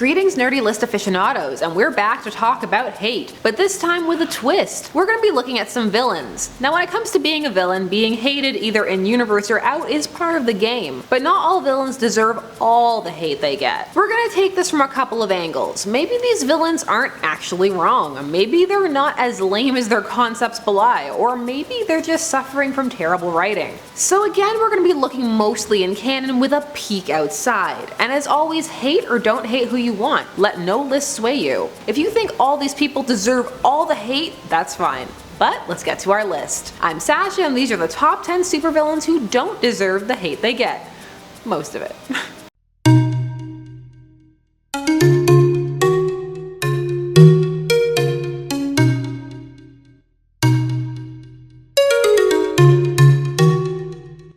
Greetings nerdy list aficionados, and we're back to talk about hate, but this time with a twist. We're going to be looking at some villains. Now when it comes to being a villain, being hated either in universe or out is part of the game, but not all villains deserve all the hate they get. We're going to take this from a couple of angles. Maybe these villains aren't actually wrong, maybe they're not as lame as their concepts belie, or maybe they're just suffering from terrible writing. So again, we're going to be looking mostly in canon with a peek outside, and as always, hate or don't hate who you want. Let no list sway you. If you think all these people deserve all the hate, that's fine. But let's get to our list. I'm Sasha, and these are the top 10 supervillains who don't deserve the hate they get. Most of it.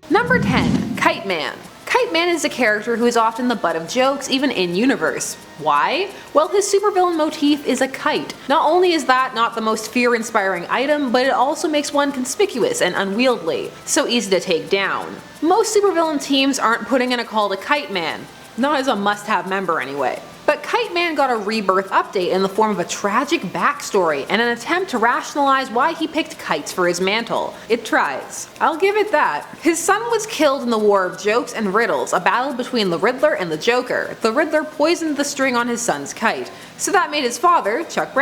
Number 10. KITE Man. KITE Man is a character who is often the butt of jokes, even in-universe. Why? Well, his supervillain motif is a kite. Not only is that not the most fear-inspiring item, but it also makes one conspicuous and unwieldy, so easy to take down. Most supervillain teams aren't putting in a call to KITE Man. Not as a must-have member anyway. But KITE Man got a rebirth update in the form of a tragic backstory and an attempt to rationalize why he picked kites for his mantle. It tries. I'll give it that. His son was killed in the War of Jokes and Riddles, a battle between the Riddler and the Joker. The Riddler poisoned the string on his son's kite. So that made his father, Charles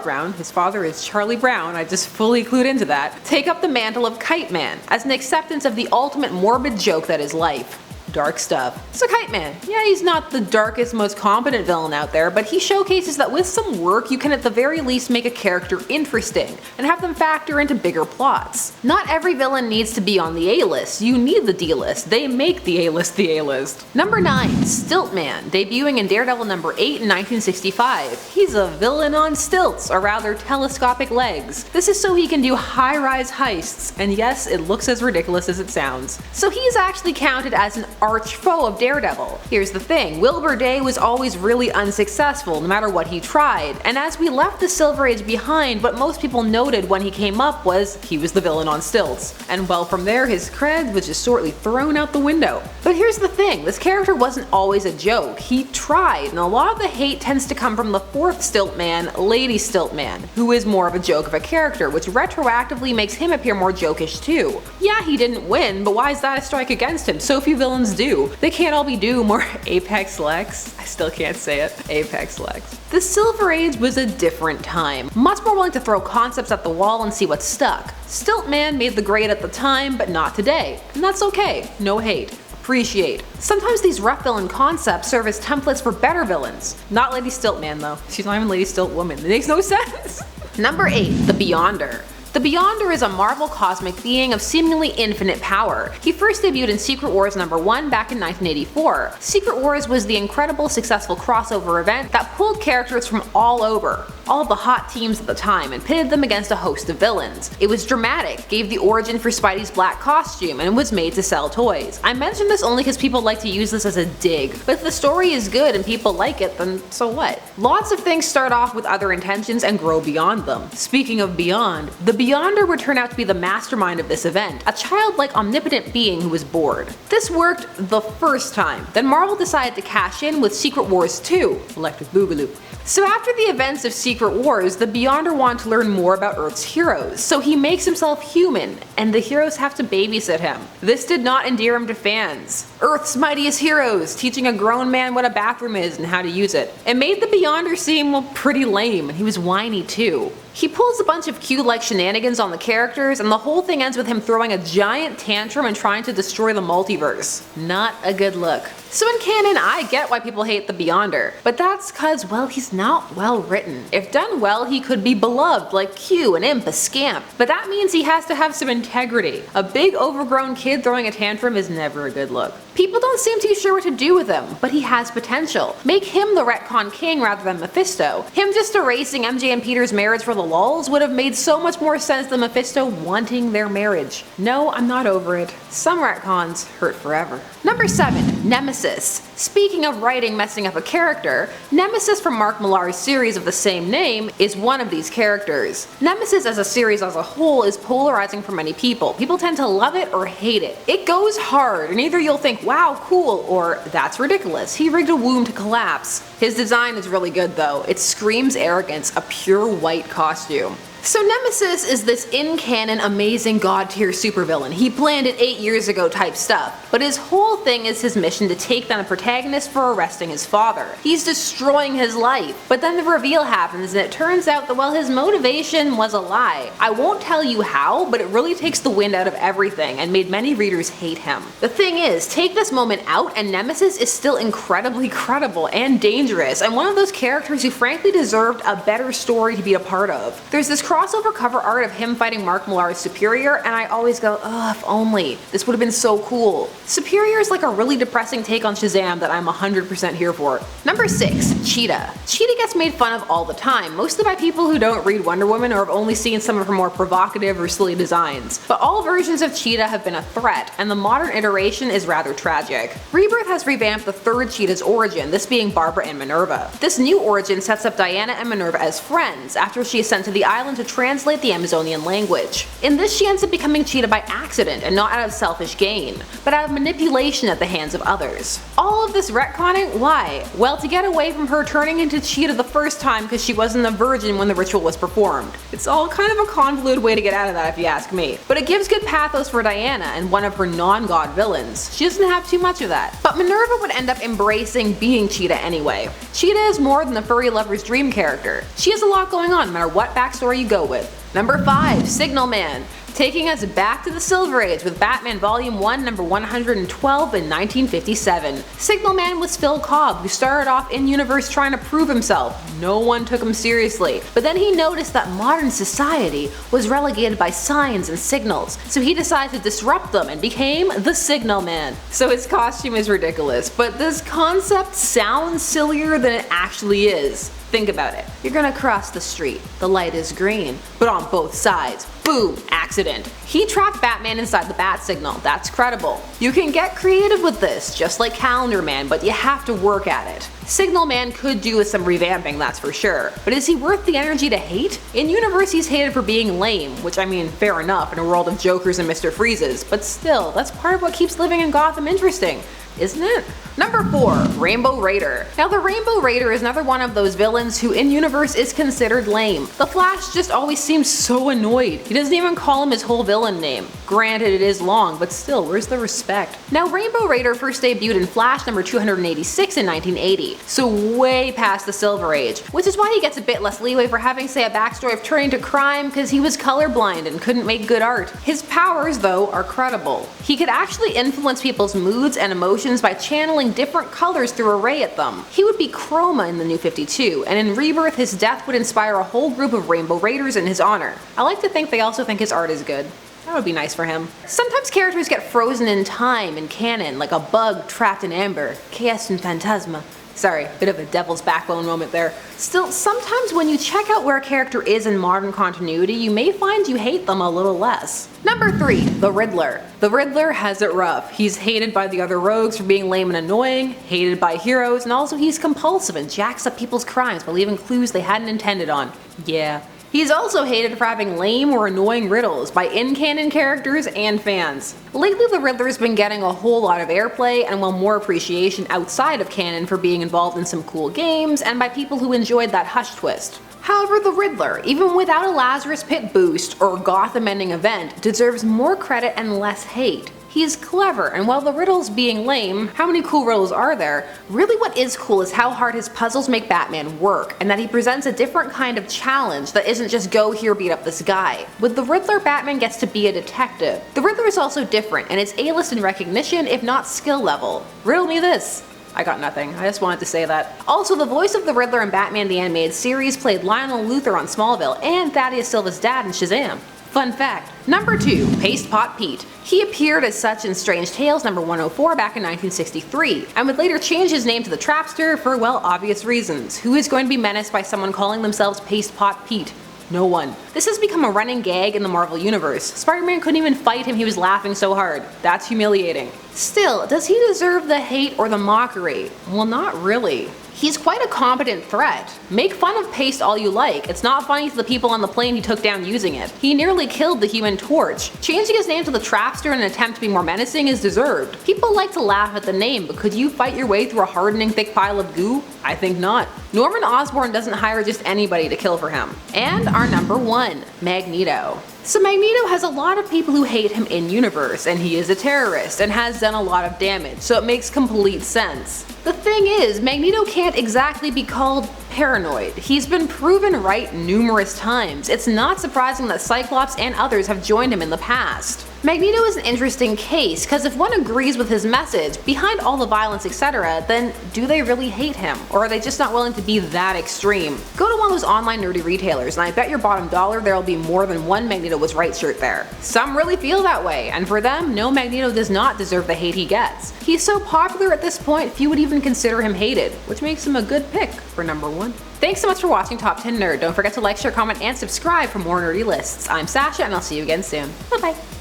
Brown, his father is Charlie Brown, I just fully clued into that, take up the mantle of KITE Man as an acceptance of the ultimate morbid joke that is life. Dark stuff. So KITE Man, yeah, he's not the darkest, most competent villain out there, but he showcases that with some work you can at the very least make a character interesting and have them factor into bigger plots. Not every villain needs to be on the A-list, you need the D-list. They make the A-list the A-list. Number 9. Stiltman, debuting in Daredevil number 8 in 1965. He's a villain on stilts, or rather telescopic legs. This is so he can do high-rise heists, and yes, it looks as ridiculous as it sounds. So he's actually counted as an arch foe of Daredevil. Here's the thing, Wilbur Day was always really unsuccessful no matter what he tried, and as we left the Silver Age behind, what most people noted when he came up was he was the villain on stilts. And well, from there his cred was just shortly thrown out the window. But here's the thing, this character wasn't always a joke. He tried, and a lot of the hate tends to come from the 4th Stiltman, Lady Stiltman, who is more of a joke of a character, which retroactively makes him appear more jokish too. Yeah, he didn't win, but why is that a strike against him? So few villains do. They can't all be Doom or Apex Lex. I still can't say it. Apex Lex. The Silver Age was a different time. Much more willing to throw concepts at the wall and see what stuck. Stiltman made the grade at the time, but not today. And that's okay. No hate. Appreciate. Sometimes these rough villain concepts serve as templates for better villains. Not Lady Stiltman though. She's not even Lady Stiltwoman. It makes no sense. Number 8. The Beyonder. The Beyonder is a Marvel cosmic being of seemingly infinite power. He first debuted in Secret Wars number 1 back in 1984. Secret Wars was the incredible successful crossover event that pulled characters from all over, all of the hot teams at the time, and pitted them against a host of villains. It was dramatic, gave the origin for Spidey's black costume, and was made to sell toys. I mention this only because people like to use this as a dig, but if the story is good and people like it, then so what? Lots of things start off with other intentions and grow beyond them. Speaking of beyond, the Beyonder would turn out to be the mastermind of this event, a childlike omnipotent being who was bored. This worked the first time, then Marvel decided to cash in with Secret Wars 2, Electric Boogaloo. So after the events of Secret Wars, the Beyonder wanted to learn more about Earth's heroes, so he makes himself human, and the heroes have to babysit him. This did not endear him to fans. Earth's mightiest heroes, teaching a grown man what a bathroom is and how to use it. It made the Beyonder seem, well, pretty lame, and he was whiny too. He pulls a bunch of Q-like shenanigans on the characters, and the whole thing ends with him throwing a giant tantrum and trying to destroy the multiverse. Not a good look. So in canon, I get why people hate the Beyonder, but that's cause, well, he's not well written. If done well, he could be beloved like Q, an imp, a scamp, but that means he has to have some integrity. A big overgrown kid throwing a tantrum is never a good look. People don't seem too sure what to do with him, but he has potential. Make him the retcon king rather than Mephisto. Him just erasing MJ and Peter's marriage for the lulz would have made so much more sense than Mephisto wanting their marriage. No, I'm not over it. Some retcons hurt forever. Number 7. Nemesis. Speaking of writing messing up a character, Nemesis from Mark Millar's series of the same name is one of these characters. Nemesis as a series as a whole is polarizing for many people. People tend to love it or hate it. It goes hard, and either you'll think, wow, cool, or that's ridiculous, he rigged a womb to collapse. His design is really good though. It screams arrogance, a pure white costume. So Nemesis is this in-canon amazing god-tier supervillain. He planned it 8 years ago type stuff, but his whole thing is his mission to take down the protagonist for arresting his father. He's destroying his life, but then the reveal happens and it turns out that well, his motivation was a lie. I won't tell you how, but it really takes the wind out of everything and made many readers hate him. The thing is, take this moment out and Nemesis is still incredibly credible and dangerous, and one of those characters who frankly deserved a better story to be a part of. There's this crossover cover art of him fighting Mark Millar's Superior, and I always go, ugh, if only. This would have been so cool. Superior is like a really depressing take on Shazam that I'm 100% here for. Number 6. Cheetah. Cheetah gets made fun of all the time, mostly by people who don't read Wonder Woman or have only seen some of her more provocative or silly designs. But all versions of Cheetah have been a threat, and the modern iteration is rather tragic. Rebirth has revamped the third Cheetah's origin, this being Barbara and Minerva. This new origin sets up Diana and Minerva as friends after she is sent to the island to translate the Amazonian language. In this she ends up becoming Cheetah by accident and not out of selfish gain, but out of manipulation at the hands of others. All of this retconning, why? Well, to get away from her turning into Cheetah the first time because she wasn't a virgin when the ritual was performed. It's all kind of a convoluted way to get out of that if you ask me. But it gives good pathos for Diana and one of her non-god villains. She doesn't have too much of that. But Minerva would end up embracing being Cheetah anyway. Cheetah is more than the furry lover's dream character. She has a lot going on no matter what backstory you go with. Number 5. Signalman. Taking us back to the Silver Age with Batman Volume 1 number 112 in 1957. Signalman was Phil Cobb, who started off in-universe trying to prove himself. No one took him seriously, but then he noticed that modern society was relegated by signs and signals, so he decided to disrupt them and became the Signalman. So his costume is ridiculous, but this concept sounds sillier than it actually is. Think about it. You're gonna cross the street. The light is green, but on both sides. Boom! Accident. He trapped Batman inside the bat signal. That's credible. You can get creative with this, just like Calendar Man, but you have to work at it. Signalman could do with some revamping, that's for sure. But is he worth the energy to hate? In universe he's hated for being lame, which I mean, fair enough in a world of Jokers and Mr. Freezes, but still, that's part of what keeps living in Gotham interesting, isn't it? Number 4. Rainbow Raider. Now the Rainbow Raider is another one of those villains who in universe is considered lame. The Flash just always seems so annoyed. He doesn't even call him his whole villain name. Granted it is long, but still, where's the respect? Now Rainbow Raider first debuted in Flash number 286 in 1980, so way past the Silver Age, which is why he gets a bit less leeway for having say a backstory of turning to crime because he was colorblind and couldn't make good art. His powers though are credible. He could actually influence people's moods and emotions by channeling different colors through a ray at them. He would be Chroma in the New 52, and in Rebirth his death would inspire a whole group of Rainbow Raiders in his honor. I like to think they also think his art is good. That would be nice for him. Sometimes characters get frozen in time in canon, like a bug trapped in amber. Chaos and Phantasma. Sorry, bit of a devil's backbone moment there. Still, sometimes when you check out where a character is in modern continuity, you may find you hate them a little less. Number 3. The Riddler. The Riddler has it rough. He's hated by the other rogues for being lame and annoying, hated by heroes, and also he's compulsive and jacks up people's crimes by leaving clues they hadn't intended on. Yeah. He's also hated for having lame or annoying riddles by in-canon characters and fans. Lately the Riddler's been getting a whole lot of airplay and well more appreciation outside of canon for being involved in some cool games and by people who enjoyed that hush twist. However, the Riddler, even without a Lazarus Pit boost or Gotham-ending event, deserves more credit and less hate. He's clever, and while the riddles being lame, how many cool riddles are there? Really what is cool is how hard his puzzles make Batman work, and that he presents a different kind of challenge that isn't just go here beat up this guy. With the Riddler, Batman gets to be a detective. The Riddler is also different, and it's A-list in recognition if not skill level. Riddle me this. I got nothing, I just wanted to say that. Also, the voice of the Riddler in Batman the Animated Series played Lionel Luthor on Smallville and Thaddeus Silva's dad in Shazam. Fun fact. Number 2. Paste Pot Pete. He appeared as such in Strange Tales number 104 back in 1963, and would later change his name to the Trapster for, well, obvious reasons. Who is going to be menaced by someone calling themselves Paste Pot Pete? No one. This has become a running gag in the Marvel Universe. Spider-Man couldn't even fight him, he was laughing so hard. That's humiliating. Still, does he deserve the hate or the mockery? Well, not really. He's quite a competent threat. Make fun of Paste all you like, it's not funny to the people on the plane he took down using it. He nearly killed the Human Torch. Changing his name to the Trapster in an attempt to be more menacing is deserved. People like to laugh at the name, but could you fight your way through a hardening thick pile of goo? I think not. Norman Osborn doesn't hire just anybody to kill for him. And our number 1, Magneto. So Magneto has a lot of people who hate him in-universe, and he is a terrorist and has done a lot of damage, so it makes complete sense. The thing is, Magneto can't exactly be called paranoid. He's been proven right numerous times. It's not surprising that Cyclops and others have joined him in the past. Magneto is an interesting case, because if one agrees with his message, behind all the violence etc, then do they really hate him? Or are they just not willing to be that extreme? Go to one of those online nerdy retailers and I bet your bottom dollar there'll be more than one Magneto was right shirt there. Some really feel that way, and for them, no, Magneto does not deserve the hate he gets. He's so popular at this point, few would even consider him hated, which makes him a good pick for number 1. Thanks so much for watching Top 10 Nerd. Don't forget to like, share, comment, and subscribe for more nerdy lists. I'm Sasha, and I'll see you again soon. Bye bye.